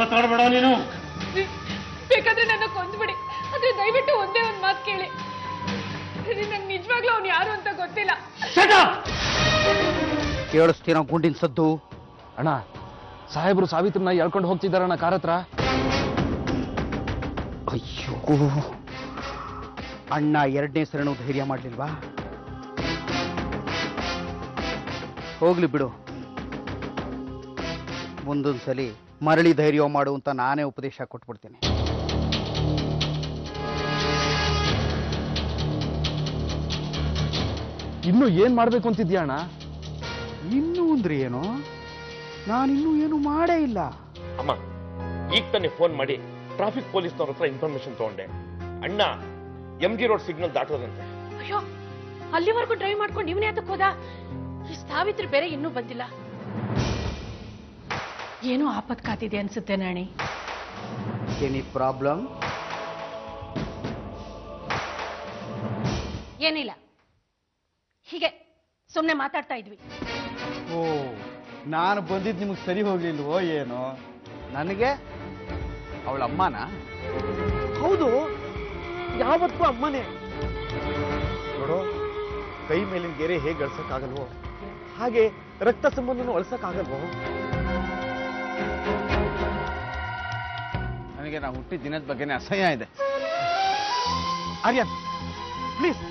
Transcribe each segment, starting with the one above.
ಮಾತಾಡಬೇಡ ನೀನು. ಬೇಕಾದ್ರೆ ನನ್ನ ಕೊಂದ್ಬಿಡಿ, ಆದ್ರೆ ದಯವಿಟ್ಟು ಒಂದೇ ಒಂದ್ ಮಾತು ಕೇಳಿ. ನಂಗೆ ನಿಜವಾಗ್ಲೂ ಅವ್ನು ಯಾರು ಅಂತ ಗೊತ್ತಿಲ್ಲ. ಕೇಳಿಸ್ತೀನೋ ಗುಂಡಿನ ಸದ್ದು? ಅಣ್ಣ, ಸಾಹೇಬ್ರು ಸಾವಿತ್ರನ್ನ ಎಳ್ಕೊಂಡು ಹೋಗ್ತಿದಾರಣ್ಣ ಕಾರ್ ಹತ್ರ. ಅಯ್ಯೋ, ಅಣ್ಣ ಎರಡನೇ ಸರಣು ಧೈರ್ಯ ಮಾಡ್ಲಿಲ್ವಾ? ಹೋಗ್ಲಿ ಬಿಡು, ಮುಂದೊಂದ್ಸಲಿ ಮರಳಿ ಧೈರ್ಯ ಮಾಡು ಅಂತ ನಾನೇ ಉಪದೇಶ ಕೊಟ್ಬಿಡ್ತೇನೆ. ಇನ್ನು ಏನ್ ಮಾಡ್ಬೇಕು ಅಂತಿದ್ಯಾ ಅಣ್ಣ? ಇನ್ನೂ ಅಂದ್ರೆ ಏನು? ನಾನಿನ್ನೂ ಏನು ಮಾಡೇ ಇಲ್ಲ. ಅಮ್ಮ, ಈಗ ತಾನೇ ಫೋನ್ ಮಾಡಿ ಟ್ರಾಫಿಕ್ ಪೊಲೀಸ್ನವ್ರ ಹತ್ರ ಇನ್ಫಾರ್ಮೇಶನ್ ತಗೊಂಡೆ. ಅಣ್ಣ MG ರೋಡ್ ಸಿಗ್ನಲ್ ದಾಟೋದಂತೆ. ಅಯ್ಯೋ, ಅಲ್ಲಿವರೆಗೂ ಡ್ರೈವ್ ಮಾಡ್ಕೊಂಡು ಇವನೇ ಅದಕ್ಕೆ ಹೋದ. ಈ ಸಾವಿತ್ರಿ ಬೇರೆ ಇನ್ನೂ ಬಂದಿಲ್ಲ. ಏನೋ ಆಪತ್ ಕಾತಿದೆ ಅನ್ಸುತ್ತೆ ನಾಣಿ. Any problem? ಏನಿಲ್ಲ, ಹೀಗೆ ಸುಮ್ನೆ ಮಾತಾಡ್ತಾ ಇದ್ವಿ. ಓ, ನಾನು ಬಂದಿದ್ದು ನಿಮಗೆ ಸರಿ ಹೋಗ್ಲಿಲ್ವೋ ಏನೋ? ನನಗೆ ಅವಳ ಅಮ್ಮನ? ಹೌದು, ಯಾವತ್ತೂ ಅಮ್ಮನೇ. ನೋಡು, ಕೈ ಮೇಲಿನ ಗೆರೆ ಹೇಗೆ ಅಳ್ಸಕ್ಕಾಗಲ್ವೋ ಹಾಗೆ ರಕ್ತ ಸಂಬಂಧನೂ ಅಳ್ಸಕ್ಕಾಗಲ್ವೋ? ನನಗೆ ನಾ ಹುಟ್ಟಿದ ದಿನದ ಬಗ್ಗೆನೇ ಅಸಹ್ಯ ಇದೆ. ಆರ್ಯನ್, ಪ್ಲೀಸ್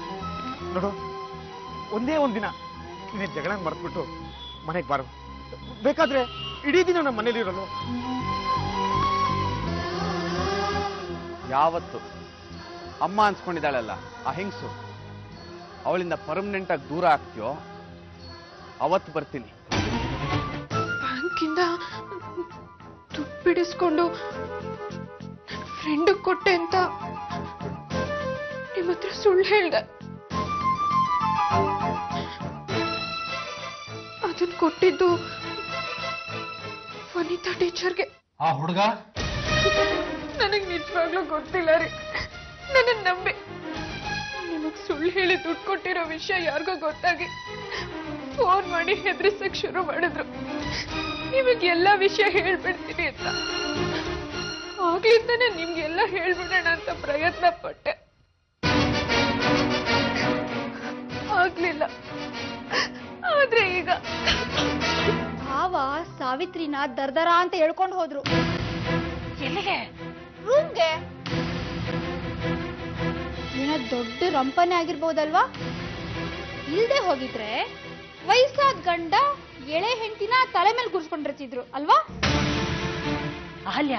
ನೋಡು, ಒಂದೇ ಒಂದಿನ ನೀನು ಜಗಳ ಮರೆತ್ಬಿಟ್ಟು ಮನೆಗೆ ಬಾರು. ಬೇಕಾದ್ರೆ ಇಡೀ ದಿನ ನಮ್ಮ ಮನೇಲಿ ಇರಲು. ಯಾವತ್ತು ಅಮ್ಮ ಅನ್ಸ್ಕೊಂಡಿದ್ದಾಳಲ್ಲ ಆ ಹೆಂಗಸು, ಅವಳಿಂದ ಪರ್ಮನೆಂಟ್ ಆಗಿ ದೂರ ಆಗ್ತೀಯೋ ಅವತ್ತು ಬರ್ತೀನಿ. ಬ್ಯಾಂಕಿಂದ ದುಡ್ಡು ಬಿಡಿಸ್ಕೊಂಡು ನನ್ನ ಫ್ರೆಂಡ್ ಕೊಟ್ಟೆ ಅಂತ ನಿಮ್ಮ ಹತ್ರ ಸುಳ್ಳು ಹೇಳ್ದೆ. ಅದನ್ನ ಕೊಟ್ಟಿದ್ದು ವನಿತಾ ಟೀಚರ್ಗೆ. ಆ ಹುಡುಗ ನನಗೆ ನಿಜವಾಗ್ಲೂ ಗೊತ್ತಿಲ್ಲ ರೀ, ನನ್ನ ನಂಬಿ. ನಿಮಗ್ ಸುಳ್ಳು ಹೇಳಿ ದುಡ್ಡು ಕೊಟ್ಟಿರೋ ವಿಷಯ ಯಾರಿಗೋ ಗೊತ್ತಾಗಿ ಫೋನ್ ಮಾಡಿ ಹೆದರಿಸಕ್ ಶುರು ಮಾಡಿದ್ರು. ನಿಮಗೆ ಎಲ್ಲಾ ವಿಷಯ ಹೇಳ್ಬಿಡ್ತೀನಿ ಅಂತ. ಆಗ್ಲಿಂದಾನೆ ನಿಮ್ಗೆಲ್ಲ ಹೇಳ್ಬಿಡೋಣ ಅಂತ ಪ್ರಯತ್ನ ಪಟ್ಟೆ, ಆಗ್ಲಿಲ್ಲ. ಆದ್ರೆ ಈಗ ಭಾವ ಸಾವಿತ್ರಿನ ದರ್ದರ ಅಂತ ಹೇಳ್ಕೊಂಡು ಹೋದ್ರು. ಎಲ್ಲಿಗೆ? ರೂಮ್ಗೆ. ಏನೋ ದೊಡ್ಡ ರಂಪನೆ ಆಗಿರ್ಬೋದಲ್ವಾ? ಇಲ್ದೆ ಹೋಗಿದ್ರೆ ವಯಸ್ಸಾದ ಗಂಡ ಎಳೆ ಹೆಂಡತಿನ ತಲೆ ಮೇಲೆ ಗುರ್ಸ್ಕೊಂಡಿರ್ತಿದ್ರು ಅಲ್ವಾ? ಅಹಲ್ಯ,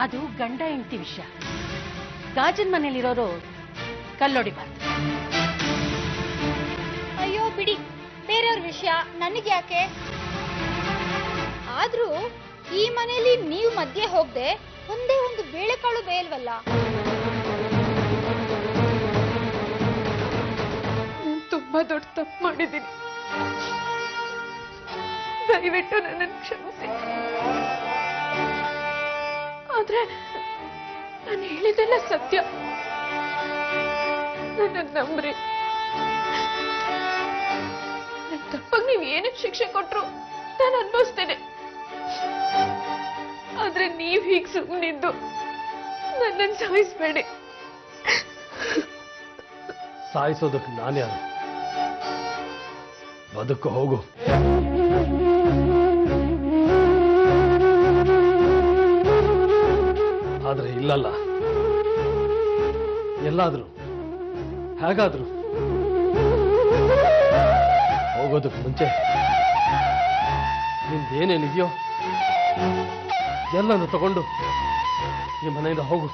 ಅದು ಗಂಡ ಹೆಂಡತಿ ವಿಷಯ. ಗಾಜಿನ ಮನೇಲಿರೋರು ಕಲ್ಲೊಡಿಬಾರ್ದು. ಅಯ್ಯೋ ಬಿಡಿ, ಬೇರೆಯವ್ರ ವಿಷಯ ನನಗೆ ಯಾಕೆ? ಆದ್ರೂ ಈ ಮನೆಯಲ್ಲಿ ನೀವು ಮಧ್ಯೆ ಹೋಗದೆ ಒಂದೇ ಒಂದು ಬೇಳೆಕಾಳು ಬೇಯಲ್ವಲ್ಲ? ನಾನು ತುಂಬಾ ದೊಡ್ಡ ತಪ್ಪು ಮಾಡಿದ್ದೀನಿ. ದಯವಿಟ್ಟು ನನ್ನನ್ನು ಕ್ಷಮಿಸಿ. ಆದ್ರೆ ನಾನು ಹೇಳಿದೆಲ್ಲ ಸತ್ಯ, ನನ್ನ ನಂಬ್ರಿ. ನನ್ನ ತಪ್ಪಾಗ ನೀವು ಏನಕ್ಕೆ ಶಿಕ್ಷೆ ಕೊಟ್ರು ನಾನು ಅನ್ಭವಿಸ್ತೇನೆ. ಆದ್ರೆ ನೀವ್ ಹೀಗ್ ಸುಮ್ಮನಿದ್ದು ನನ್ನನ್ನು ಸಾಯಿಸ್ಬೇಡಿ. ಸಾಯಿಸೋದಕ್ಕೆ ನಾನೇ ಅಲ್ಲ, ಬದುಕು ಹೋಗು. ಆದ್ರೆ ಇಲ್ಲಲ್ಲ, ಎಲ್ಲಾದ್ರೂ ಹೇಗಾದ್ರೂ ಹೋಗೋದಕ್ಕೆ ಮುಂಚೆ ನಿಂದೇನೇನಿದೆಯೋ ಎಲ್ಲನೂ ತಗೊಂಡು ಈ ಮನೆಯಿಂದ ಹೋಗು.